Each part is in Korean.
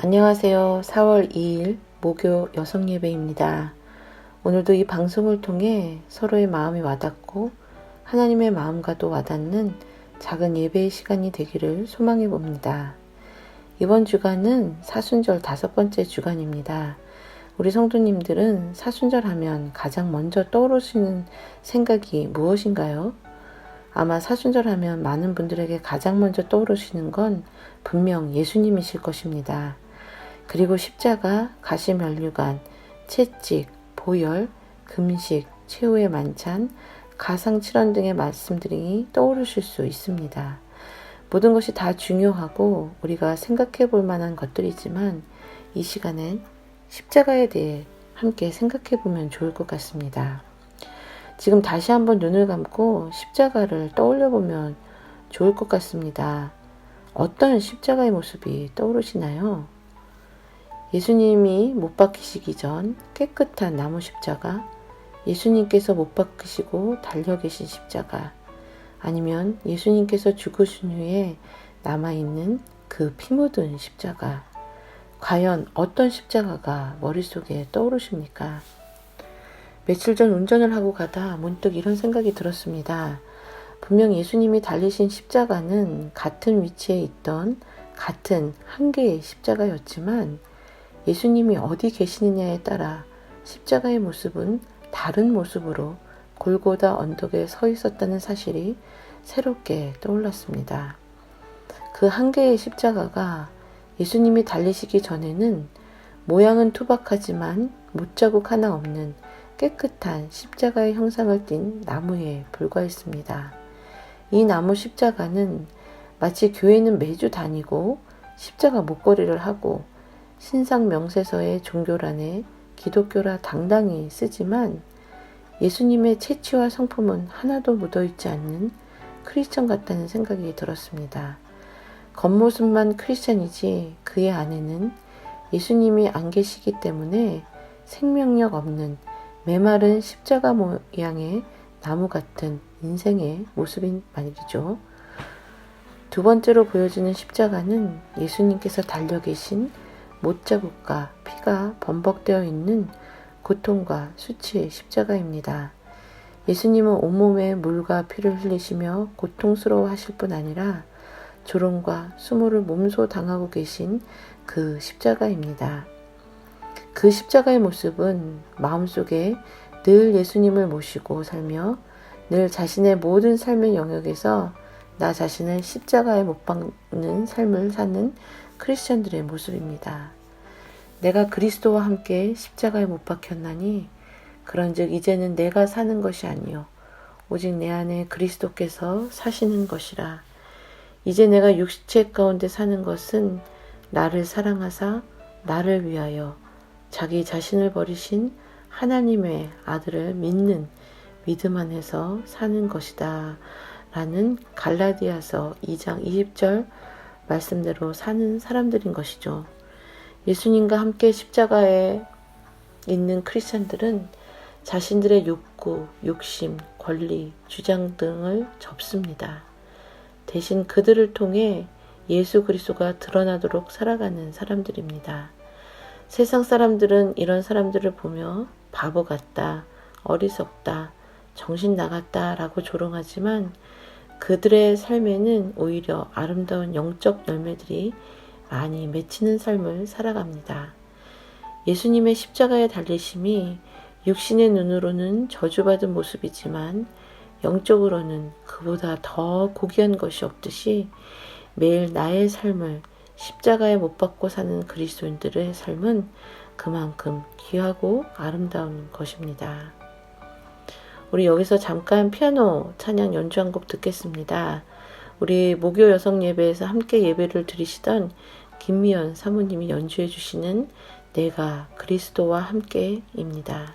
안녕하세요. 4월 2일 목요 여성예배입니다. 오늘도 이 방송을 통해 서로의 마음이 와닿고 하나님의 마음과도 와닿는 작은 예배의 시간이 되기를 소망해 봅니다. 이번 주간은 사순절 5번째 주간입니다. 우리 성도님들은 사순절 하면 가장 먼저 떠오르시는 생각이 무엇인가요? 아마 사순절 하면 많은 분들에게 가장 먼저 떠오르시는 건 분명 예수님이실 것입니다. 그리고 십자가, 가시면류관, 채찍, 보혈, 금식, 최후의 만찬, 가상칠언 등의 말씀들이 떠오르실 수 있습니다. 모든 것이 다 중요하고 우리가 생각해 볼 만한 것들이지만 이 시간엔 십자가에 대해 함께 생각해 보면 좋을 것 같습니다. 지금 다시 한번 눈을 감고 십자가를 떠올려 보면 좋을 것 같습니다. 어떤 십자가의 모습이 떠오르시나요? 예수님이 못 박히시기 전 깨끗한 나무 십자가, 예수님께서 못 박히시고 달려 계신 십자가, 아니면 예수님께서 죽으신 후에 남아있는 그 피 묻은 십자가, 과연 어떤 십자가가 머릿속에 떠오르십니까? 며칠 전 운전을 하고 가다 문득 이런 생각이 들었습니다. 분명 예수님이 달리신 십자가는 같은 위치에 있던 같은 한 개의 십자가였지만 예수님이 어디 계시느냐에 따라 십자가의 모습은 다른 모습으로 골고다 언덕에 서 있었다는 사실이 새롭게 떠올랐습니다. 그 한 개의 십자가가 예수님이 달리시기 전에는 모양은 투박하지만 못자국 하나 없는 깨끗한 십자가의 형상을 띤 나무에 불과했습니다. 이 나무 십자가는 마치 교회는 매주 다니고 십자가 목걸이를 하고 신상 명세서의 종교란에 기독교라 당당히 쓰지만 예수님의 채취와 성품은 하나도 묻어있지 않는 크리스천 같다는 생각이 들었습니다. 겉모습만 크리스천이지 그의 안에는 예수님이 안 계시기 때문에 생명력 없는 메마른 십자가 모양의 나무 같은 인생의 모습인 말이죠. 두 번째로 보여지는 십자가는 예수님께서 달려 계신 못자국과 피가 범벅되어 있는 고통과 수치의 십자가입니다. 예수님은 온몸에 물과 피를 흘리시며 고통스러워 하실 뿐 아니라 조롱과 수모를 몸소 당하고 계신 그 십자가입니다. 그 십자가의 모습은 마음속에 늘 예수님을 모시고 살며 늘 자신의 모든 삶의 영역에서 나 자신을 십자가에 못 박는 삶을 사는 크리스천들의 모습입니다. 내가 그리스도와 함께 십자가에 못 박혔나니 그런즉 이제는 내가 사는 것이 아니요 오직 내 안에 그리스도께서 사시는 것이라. 이제 내가 육체 가운데 사는 것은 나를 사랑하사 나를 위하여 자기 자신을 버리신 하나님의 아들을 믿는 믿음 안에서 사는 것이다 라는 갈라디아서 2장 20절 말씀대로 사는 사람들인 것이죠. 예수님과 함께 십자가에 있는 크리스천들은 자신들의 욕구, 욕심, 권리, 주장 등을 접습니다. 대신 그들을 통해 예수 그리스도가 드러나도록 살아가는 사람들입니다. 세상 사람들은 이런 사람들을 보며 바보 같다, 어리석다, 정신 나갔다 라고 조롱하지만 그들의 삶에는 오히려 아름다운 영적 열매들이 많이 맺히는 삶을 살아갑니다. 예수님의 십자가에 달리심이 육신의 눈으로는 저주받은 모습이지만 영적으로는 그보다 더 고귀한 것이 없듯이 매일 나의 삶을 십자가에 못 박고 사는 그리스도인들의 삶은 그만큼 귀하고 아름다운 것입니다. 우리 여기서 잠깐 피아노 찬양 연주 한 곡 듣겠습니다. 우리 목요 여성 예배에서 함께 예배를 드리시던 김미연 사모님이 연주해 주시는 내가 그리스도와 함께입니다.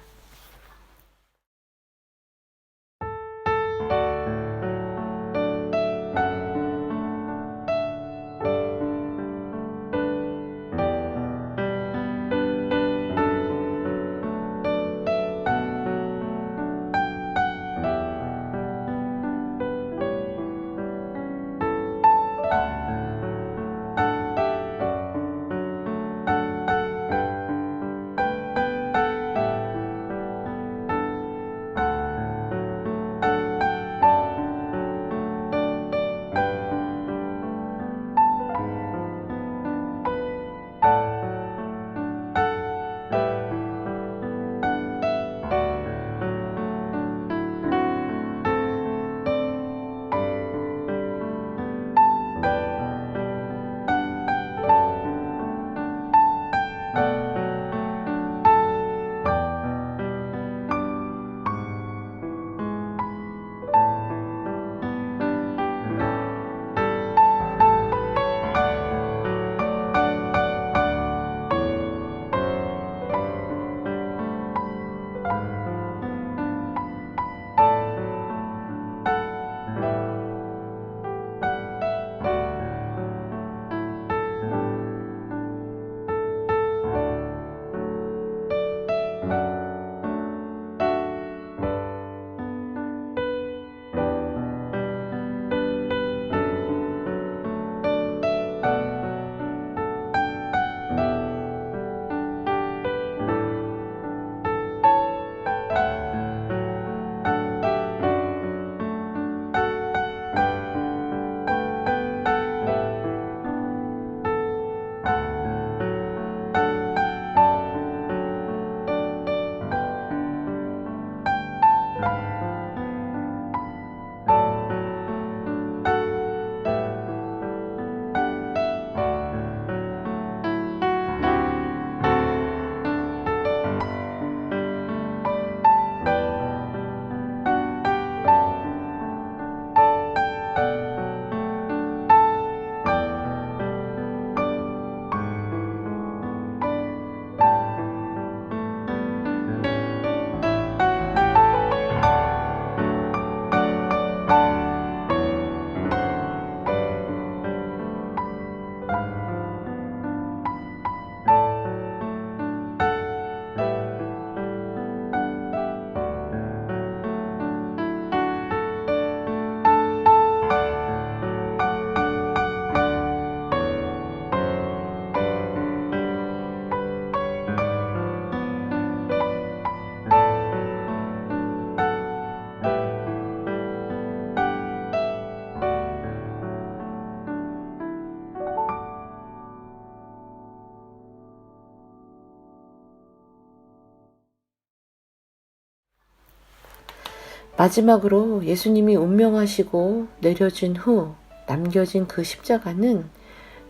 마지막으로 예수님이 운명하시고 내려진 후 남겨진 그 십자가는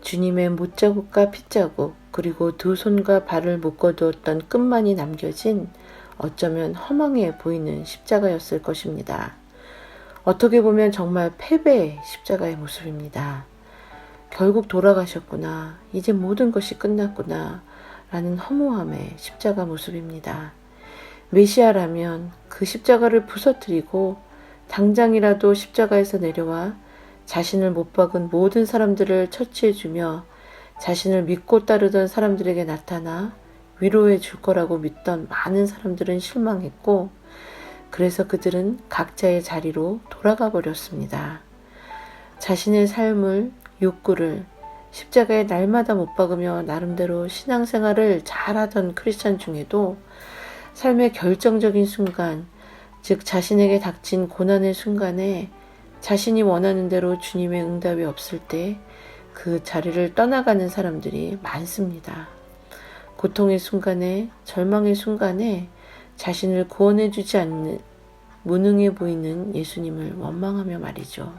주님의 못자국과 핏자국, 그리고 두 손과 발을 묶어두었던 끈만이 남겨진 어쩌면 허망해 보이는 십자가였을 것입니다. 어떻게 보면 정말 패배의 십자가의 모습입니다. 결국 돌아가셨구나, 이제 모든 것이 끝났구나 라는 허무함의 십자가 모습입니다. 메시아라면 그 십자가를 부서뜨리고 당장이라도 십자가에서 내려와 자신을 못 박은 모든 사람들을 처치해주며 자신을 믿고 따르던 사람들에게 나타나 위로해 줄 거라고 믿던 많은 사람들은 실망했고, 그래서 그들은 각자의 자리로 돌아가 버렸습니다. 자신의 삶을, 욕구를 십자가에 날마다 못 박으며 나름대로 신앙생활을 잘하던 크리스찬 중에도 삶의 결정적인 순간, 즉 자신에게 닥친 고난의 순간에 자신이 원하는 대로 주님의 응답이 없을 때 그 자리를 떠나가는 사람들이 많습니다. 고통의 순간에, 절망의 순간에 자신을 구원해주지 않는 무능해 보이는 예수님을 원망하며 말이죠.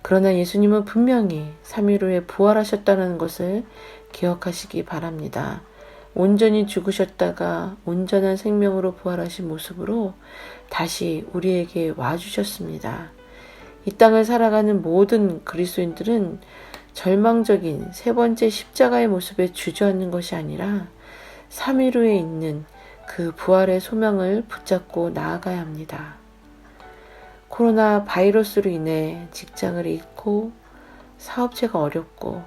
그러나 예수님은 분명히 3일 후에 부활하셨다는 것을 기억하시기 바랍니다. 온전히 죽으셨다가 온전한 생명으로 부활하신 모습으로 다시 우리에게 와주셨습니다. 이 땅을 살아가는 모든 그리스도인들은 절망적인 세 번째 십자가의 모습에 주저앉는 것이 아니라 3일 후에 있는 그 부활의 소망을 붙잡고 나아가야 합니다. 코로나 바이러스로 인해 직장을 잃고 사업체가 어렵고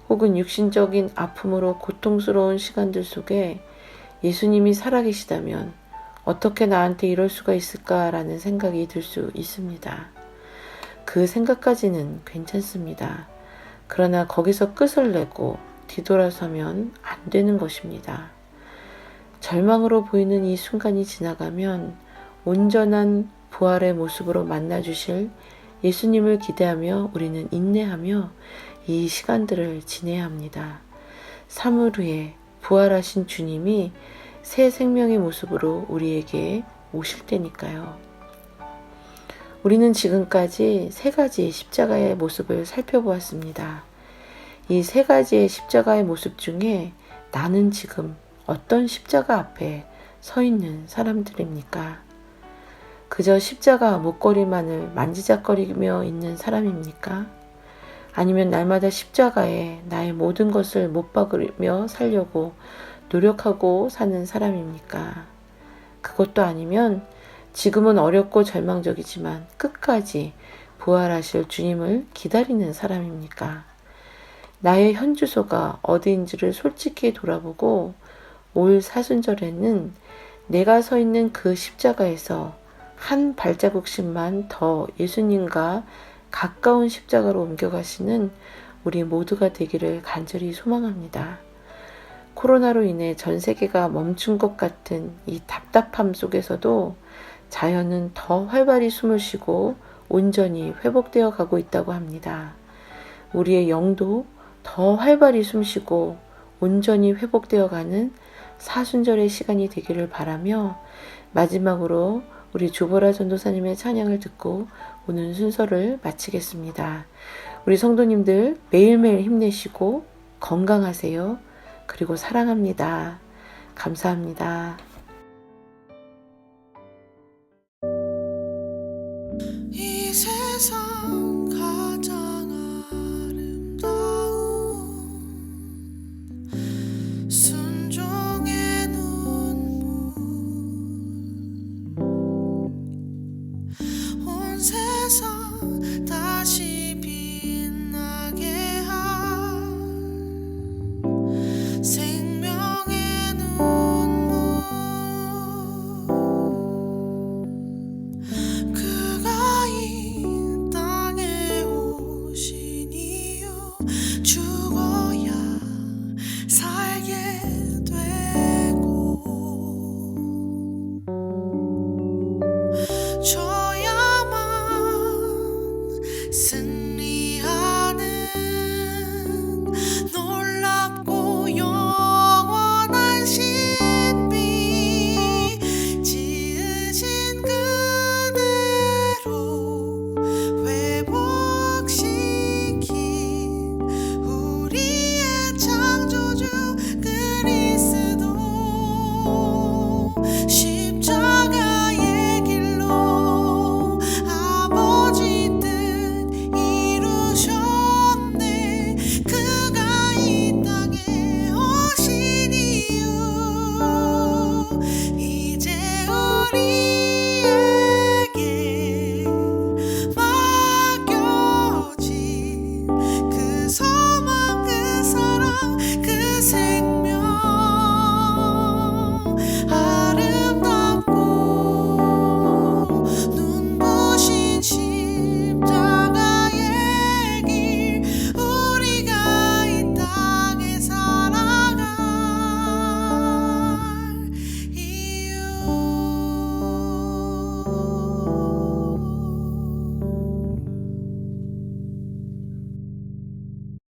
혹은 육신적인 아픔으로 고통스러운 시간들 속에 예수님이 살아계시다면 어떻게 나한테 이럴 수가 있을까라는 생각이 들 수 있습니다. 그 생각까지는 괜찮습니다. 그러나 거기서 끝을 내고 뒤돌아서면 안 되는 것입니다. 절망으로 보이는 이 순간이 지나가면 온전한 부활의 모습으로 만나주실 예수님을 기대하며 우리는 인내하며 이 시간들을 지내야 합니다. 3일 후에 부활하신 주님이 새 생명의 모습으로 우리에게 오실 때니까요. 우리는 지금까지 세 가지 십자가의 모습을 살펴보았습니다. 이 세 가지의 십자가의 모습 중에 나는 지금 어떤 십자가 앞에 서 있는 사람들입니까? 그저 십자가 목걸이만을 만지작거리며 있는 사람입니까? 아니면 날마다 십자가에 나의 모든 것을 못 박으며 살려고 노력하고 사는 사람입니까? 그것도 아니면 지금은 어렵고 절망적이지만 끝까지 부활하실 주님을 기다리는 사람입니까? 나의 현 주소가 어디인지를 솔직히 돌아보고 올 사순절에는 내가 서 있는 그 십자가에서 한 발자국씩만 더 예수님과 가까운 십자가로 옮겨가시는 우리 모두가 되기를 간절히 소망합니다. 코로나로 인해 전 세계가 멈춘 것 같은 이 답답함 속에서도 자연은 더 활발히 숨을 쉬고 온전히 회복되어 가고 있다고 합니다. 우리의 영도 더 활발히 숨쉬고 온전히 회복되어 가는 사순절의 시간이 되기를 바라며 마지막으로 우리 주보라 전도사님의 찬양을 듣고 오늘 순서를 마치겠습니다. 우리 성도님들 매일매일 힘내시고 건강하세요. 그리고 사랑합니다. 감사합니다.